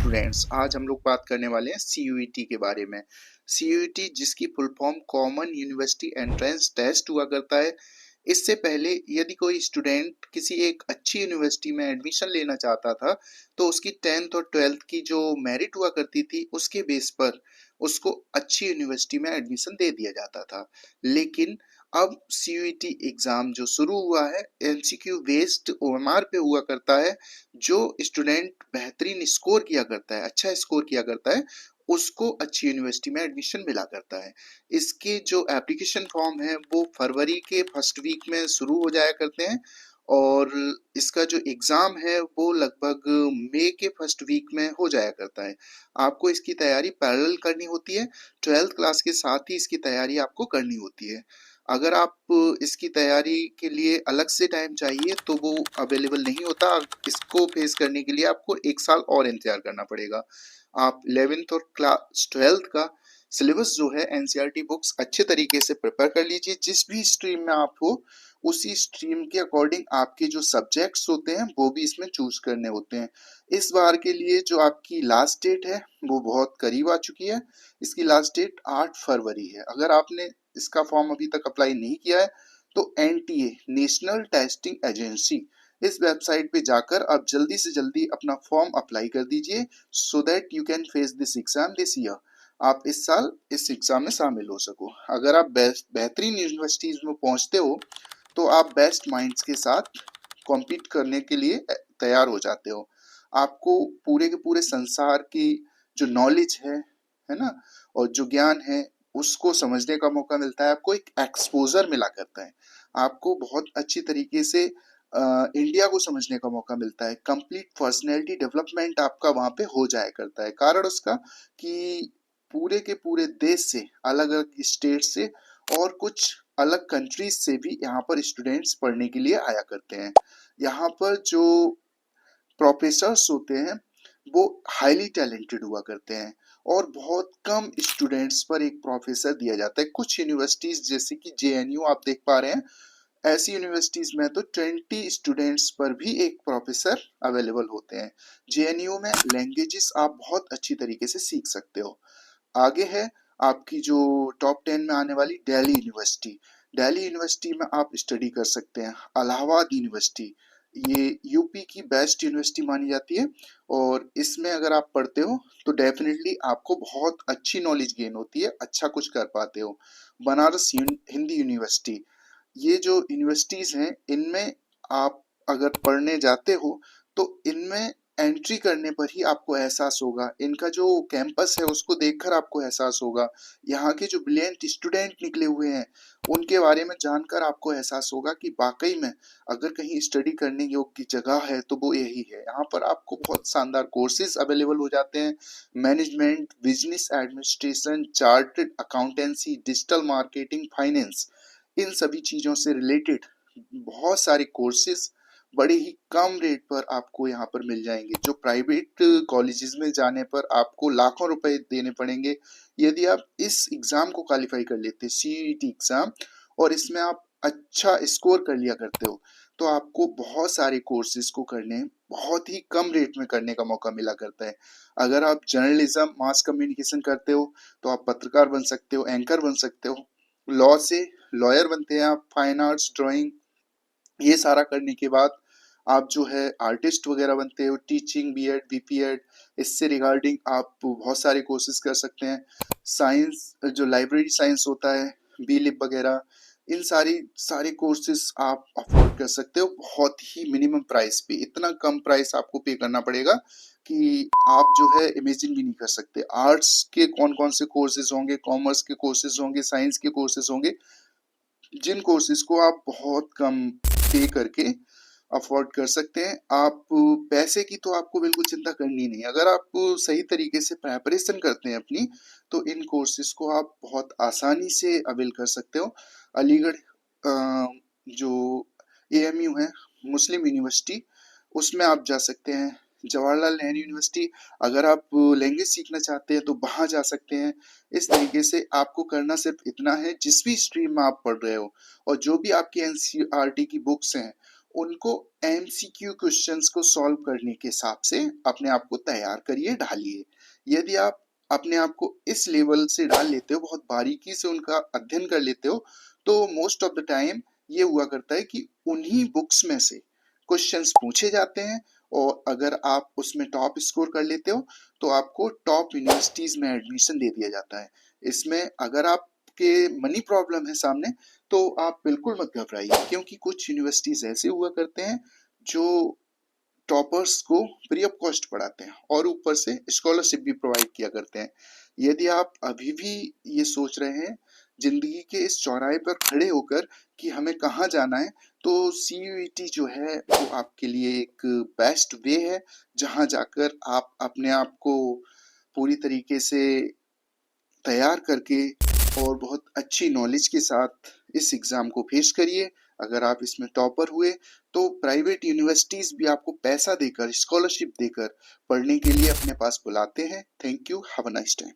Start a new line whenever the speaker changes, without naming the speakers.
Students, आज हम लोग बात करने वाले हैं सीयूईटी के बारे में। सीयूईटी जिसकी full form common university entrance test हुआ करता है। इससे पहले यदि कोई स्टूडेंट किसी एक अच्छी यूनिवर्सिटी में एडमिशन लेना चाहता था तो उसकी 10th और 12th की जो मेरिट हुआ करती थी उसके बेस पर उसको अच्छी यूनिवर्सिटी में एडमिशन दे दिया जाता था। लेकिन अब सीयूईटी एग्जाम जो शुरू हुआ है एमसीक्यू बेस्ड ओएमआर पे हुआ करता है। जो स्टूडेंट बेहतरीन स्कोर किया करता है, अच्छा स्कोर किया करता है, उसको अच्छी यूनिवर्सिटी में एडमिशन मिला करता है। इसके जो एप्लीकेशन फॉर्म है वो फरवरी के फर्स्ट वीक में शुरू हो जाया करते हैं और इसका जो एग्ज़ाम है वो लगभग मई के फर्स्ट वीक में हो जाया करता है। आपको इसकी तैयारी पैरेलल करनी होती है, 12th क्लास के साथ ही इसकी तैयारी आपको करनी होती है। अगर आप इसकी तैयारी के लिए अलग से टाइम चाहिए तो वो अवेलेबल नहीं होता। इसको फेस करने के लिए आपको 1 साल और इंतज़ार करना पड़ेगा। आप 11th और क्लास 12th का सिलेबस जो है एनसीईआरटी बुक्स अच्छे तरीके से प्रिपेयर कर लीजिए। जिस भी स्ट्रीम में आप हो उसी स्ट्रीम के अकॉर्डिंग आपके जो सब्जेक्ट्स होते हैं वो भी इसमें चूज करने होते हैं। इस बार के लिए जो आपकी लास्ट डेट है वो बहुत करीब आ चुकी है। इसकी लास्ट डेट 8 फरवरी है। अगर आपने इसका फॉर्म अभी तक अप्लाई नहीं किया है तो एनटीए नेशनल टेस्टिंग एजेंसी इस वेबसाइट पे जाकर आप जल्दी से जल्दी अपना फॉर्म अप्लाई कर दीजिए so that you can face this exam this year. आप इस साल इस एग्जाम में शामिल हो सको। अगर आप बेहतरीन यूनिवर्सिटीज में पहुंचते हो तो आप बेस्ट माइंड्स के साथ कॉम्पीट करने के लिए तैयार हो जाते हो। आपको पूरे के पूरे संसार की जो नॉलेज है ना, और जो ज्ञान है उसको समझने का मौका मिलता है। आपको एक एक्सपोजर मिला करता है। आपको बहुत अच्छी तरीके से इंडिया को समझने का मौका मिलता है। कंप्लीट पर्सनैलिटी डेवलपमेंट आपका वहाँ पे हो जाया करता है। कारण उसका कि पूरे के पूरे देश से, अलग अलग स्टेट से और कुछ अलग कंट्रीज से भी यहाँ पर स्टूडेंट्स पढ़ने के लिए आया करते हैं। यहाँ पर जो प्रोफेसर्स होते हैं वो हाईली टैलेंटेड हुआ करते हैं और बहुत कम स्टूडेंट्स पर एक प्रोफेसर दिया जाता है। कुछ यूनिवर्सिटीज जैसे कि जेएनयू आप देख पा रहे हैं, ऐसी यूनिवर्सिटीज में तो 20 स्टूडेंट्स पर भी एक प्रोफेसर अवेलेबल होते हैं। जेएनयू में लैंग्वेजेस आप बहुत अच्छी तरीके से सीख सकते हो। आगे है आपकी जो टॉप 10 में आने वाली दिल्ली यूनिवर्सिटी। दिल्ली यूनिवर्सिटी में आप स्टडी कर सकते हैं। इलाहाबाद यूनिवर्सिटी ये यूपी की बेस्ट यूनिवर्सिटी मानी जाती है और इसमें अगर आप पढ़ते हो तो डेफिनेटली आपको बहुत अच्छी नॉलेज गेन होती है, अच्छा कुछ कर पाते हो। बनारस हिंदी यूनिवर्सिटी, ये जो यूनिवर्सिटीज हैं इनमें आप अगर पढ़ने जाते हो तो इनमें एंट्री करने पर ही आपको एहसास होगा, इनका जो कैंपस है उसको देखकर आपको एहसास होगा, यहाँ के जो ब्रिलियंट स्टूडेंट निकले हुए हैं उनके बारे में जानकर आपको एहसास होगा कि वाकई में अगर कहीं स्टडी करने योग्य जगह है तो वो यही है। यहाँ पर आपको बहुत शानदार कोर्सेज अवेलेबल हो जाते हैं। Management, business administration, chartered accountancy, digital marketing, finance, इन सभी चीज़ों से रिलेटेड बहुत सारे कोर्सेज बड़े ही कम रेट पर आपको यहाँ पर मिल जाएंगे। जो प्राइवेट कॉलेजेस में जाने पर आपको लाखों रुपए देने पड़ेंगे, यदि आप इस एग्ज़ाम को क्वालिफाई कर लेते सीईटी एग्ज़ाम और इसमें आप अच्छा स्कोर कर लिया करते हो तो आपको बहुत सारे कोर्सेज को करने बहुत ही कम रेट में करने का मौका मिला करता है। अगर आप जर्नलिज्म, मास कम्युनिकेशन करते हो तो आप पत्रकार बन सकते हो, एंकर बन सकते हो। लॉ से लॉयर बनते हैं आप, फाइन आर्ट्स, ड्राइंग, ये सारा करने के बाद आप जो है आर्टिस्ट वगैरह बनते हो। टीचिंग, बीएड, बीपीएड, इससे रिगार्डिंग आप बहुत सारे कोर्सेज कर सकते हैं। साइंस, जो लाइब्रेरी साइंस होता है, बी लिप वगैरह, इन सारे कोर्सेज आप अफोर्ड कर सकते हो बहुत ही मिनिमम प्राइस पे। इतना कम प्राइस आपको पे करना पड़ेगा कि आप जो है इमेजिन भी नहीं कर सकते। आर्ट्स के कौन कौन से कोर्सेज होंगे, कॉमर्स के कोर्सेज होंगे, साइंस के कोर्सेज होंगे, जिन कोर्सेज को आप बहुत कम पे करके अफोर्ड कर सकते हैं। आप पैसे की तो आपको बिल्कुल चिंता करनी नहीं। अगर आप सही तरीके से प्रेपरेशन करते हैं अपनी तो इन कोर्सेज को आप बहुत आसानी से अवेल कर सकते हो। अलीगढ़ जो एएमयू है, मुस्लिम यूनिवर्सिटी, उसमें आप जा सकते हैं। जवाहरलाल नेहरू यूनिवर्सिटी, अगर आप लैंग्वेज सीखना चाहते हैं तो वहाँ जा सकते हैं। इस तरीके से आपको करना सिर्फ इतना है, जिस भी स्ट्रीम में आप पढ़ रहे हो और जो भी आपकी एनसीईआरटी की बुक्स हैं उनको एमसीक्यू क्वेश्चंस को सॉल्व करने के हिसाब से अपने आप को तैयार करिए, ढालिए। यदि आप अपने आप को इस लेवल से डाल लेते हो, बहुत बारीकी से उनका अध्ययन कर लेते हो, तो मोस्ट ऑफ द टाइम ये हुआ करता है कि उन्हीं बुक्स में से क्वेश्चंस पूछे जाते हैं, और अगर आप उसमें टॉप स्कोर कर लेते हो तो आपको टॉप यूनिवर्सिटीज में एडमिशन दे दिया जाता है। इसमें अगर आपके मनी प्रॉब्लम है सामने, तो आप बिल्कुल मत घबराइए, क्योंकि कुछ यूनिवर्सिटीज ऐसे हुआ करते हैं जो टॉपर्स को फ्री ऑफ कॉस्ट पढ़ाते हैं और ऊपर से स्कॉलरशिप भी प्रोवाइड किया करते हैं। यदि आप अभी भी ये सोच रहे हैं जिंदगी के इस चौराहे पर खड़े होकर कि हमें कहाँ जाना है, तो सीयूईटी जो है वो आपके लिए एक बेस्ट वे है, जहाँ जाकर आप अपने आप को पूरी तरीके से तैयार करके और बहुत अच्छी नॉलेज के साथ इस एग्ज़ाम को फेस करिए। अगर आप इसमें टॉपर हुए तो प्राइवेट यूनिवर्सिटीज़ भी आपको पैसा देकर, स्कॉलरशिप देकर पढ़ने के लिए अपने पास बुलाते हैं। Thank you, have a nice time.